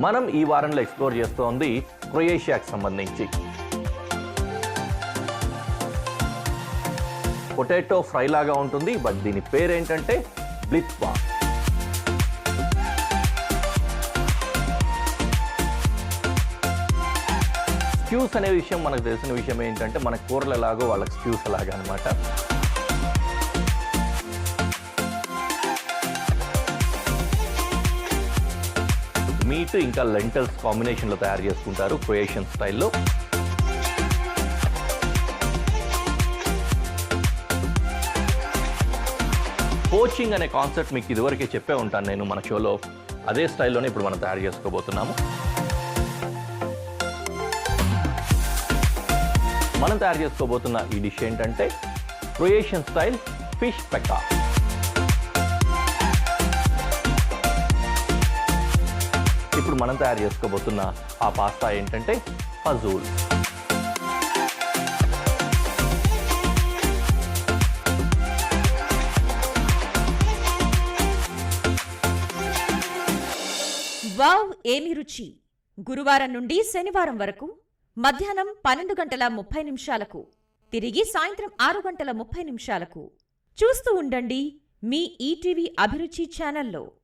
మనం ఈ వారంలో ఎక్స్ప్లోర్ చేస్తోంది క్రొయేషియాకి సంబంధించి. పొటాటో ఫ్రై లాగా ఉంటుంది, బట్ దీని పేరేంటంటే బ్లిత్వా. స్ట్యూస్ అనే విషయం మనకు తెలిసిన విషయం ఏంటంటే మన కూరలు ఎలాగో వాళ్ళకి స్ట్యూస్ అలాగా అనమాట. మీట్ ఇంకా లెంటల్స్ కాంబినేషన్లో తయారు చేసుకుంటారు క్రొయేషియన్ స్టైల్లో. పోచింగ్ అనే కాన్సెప్ట్ మీకు ఇదివరకే చెప్పే ఉంటాను నేను మన షోలో. అదే స్టైల్లోనే ఇప్పుడు మనం తయారు చేసుకోబోతున్నాము. మనం తయారు చేసుకోబోతున్న ఈ డిష్ ఏంటంటే క్రొయేషియన్ స్టైల్ ఫిష్ పెకా. ఇప్పుడు మనం తయారు చేసుకోబోతున్న ఆ పాస్తా ఏంటంటే ఫజూల్. వావ్ ఏమి రుచి! గురువారం నుండి శనివారం వరకు మధ్యాహ్నం 12:30 తిరిగి సాయంత్రం 6:30 చూస్తూ ఉండండి మీ ఈటీవీ అభిరుచి ఛానల్లో.